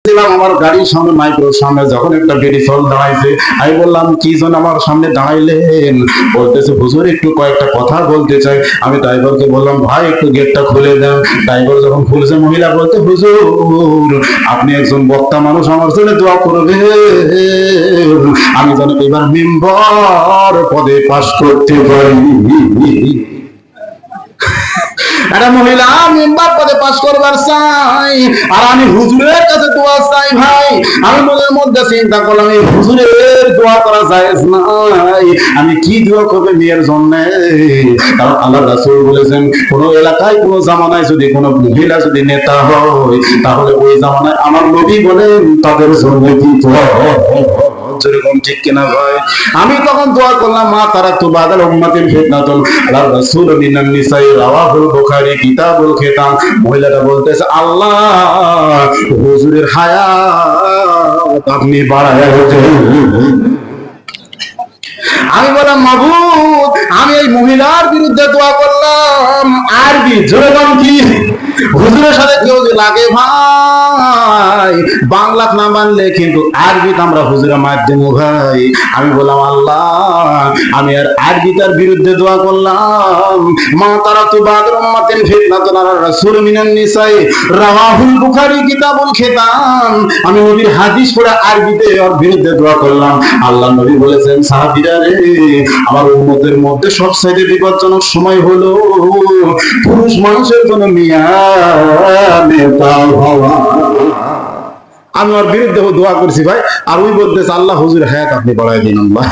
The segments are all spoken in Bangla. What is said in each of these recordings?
দিলাম আমার গাড়ির সামনে, মাইক্রোর সামনে যখন একটা বেরিসল দাঁড়াইছে, আমি বললাম কি জন আমার সামনে দাঁড়াইলেন? বলতেছে হুজুর একটু কয়েকটা কথা বলতে চাই। আমি ড্রাইভারকে বললাম ভাই একটু গেটটা খুলে দেন। ড্রাইভার যখন খুলছে, মহিলা বলতে হুজুর আপনি একজন বক্তা মানুষ, আমার জন্য দোয়া করবেন আমি যেন এবার মেম্বার পদে পাশ করতে পারি। একটা মহিলা মেম্বার পদে পাশ করবার চাই, আর আমি হুজুরের কাছে দোয়া চাই। ভাই আমি মনের মধ্যে চিন্তা করলাম এই হুজুরের দোয়া করা জায়েজ নাই, আমি কি দোয়া করবে মেয়ের জন্য? কারণ আল্লাহ রাসূল বলেছেন কোন এলাকায় কোন জামানায় যদি কোন মহিলা যদি নেতা হয়, তাহলে ওই জামানায় আমার নবী বলেন তাদের জন্য কি দোয়া হয়। যেরকম ঠিক কিনা ভাই? আমি তখন দোয়া করলাম মা তারা তো বাদাল উম্মাতিল ফিতনাতুন আলা রাসূল মিনান নিসাই রাওয়াহুল বুখারী কিতাবুল খিতাম। মহিলাটা বলতেছে আল্লাহ হুজুরের হায়াত আপনি বাড়ায়া দেন। আমি বললাম মাবুদ আমি এই মহিলার বিরুদ্ধে দোয়া করলাম, আরবি জোরে বল কি হুজুরের সাথে কেউ যদি লাগে ভাই বাংলা না মানলে কিন্তু আরবিতে আমরা হুজুরের মাধ্যম ভাই। আমি বললাম আল্লাহ আমি আর আরবিটার বিরুদ্ধে দোয়া করলাম। মা তারা তো বাদর উম্মাতিন ফিতনাতুন আলা রাসূল মিনান নিসাই রাওয়াহুল বুখারী কিতাবুল খিতাম। আমি নবীর হাদিস পড়ে আরবিতে ওর বিরুদ্ধে দোয়া করলাম। আল্লাহ নবী বলেছেন সাহাবীরা রে আমার উম্মতের মধ্যে সবচেয়ে বিপজ্জনক সময় হলো পুরুষ মানুষের জন্য মিয়া নেতা হওয়া। আমি ওর বিরুদ্ধে দোয়া করছি ভাই, আর ওই বলতেছে আল্লাহ হুজুর হায়াত আপনি বাড়ায় দিন আল্লাহ।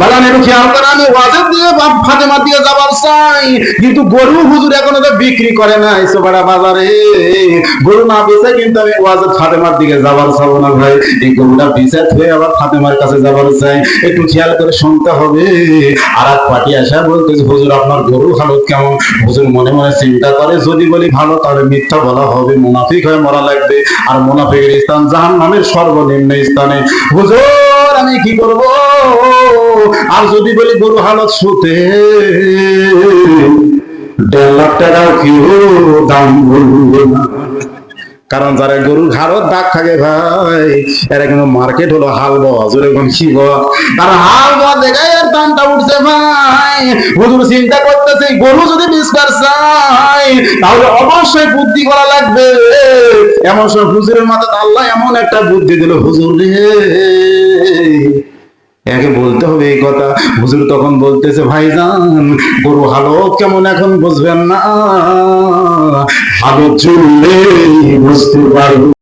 বালান একটু খেয়াল করে আমি ওয়াজের দিয়ে ফাতেমার দিকে যাবার চাই, কিন্তু গরু হুজুর এখনো তো বিক্রি করে নাই সোবাড়া বাজারে। গরু না বেচে কিন্তু আমি ওয়াজের ফাতেমার দিকে যাবার চাবো না ভাই। এই গরুটা বেচে হয়ে আবার ফাতেমার কাছে যাবার চাই, একটু খেয়াল করে শুনতে হবে। আর এক পার্টি আসা বলতেছে হুজুর আপনার গরুর হালত কেমন? হুজুর মনে মনে চিন্তা করে যদি বলি ভালো তাহলে মিথ্যা বলা হবে, মুনাফিক হয়ে মরা লাগবে, আর মুনাফিকের স্থান জাহান্নামের সর্বনিম্ন স্থানে। হুজুর আমি কি করব? আর যদি বলি গরু হালত সুতে 1.5 লাখ টাকাও কেউ দাম বলবে না। কারণ যারা গরুর হাড়ত দাগ থাকে ভাই এরা কিন্তু মার্কেট হলো হাল বাওয়া, যেরকম কি বাওয়া, তার হাল বাওয়া দেখায় এর দামটা উঠছে ভাই। হুজুর চিন্তা করতেছে গরু যদি বিস্তার চাই তাহলে অবশ্যই বুদ্ধি করা লাগবে। এমন সব হুজুরের মাথায় আল্লাহ এমন একটা বুদ্ধি দিল, হুজুর রে একে বলতে হবে এই কথা। হুজুর তখন বলতেছে ভাইজান গরু হালত কেমন এখন বুঝবেন না, হালত চুললে বুঝতে পারবেন।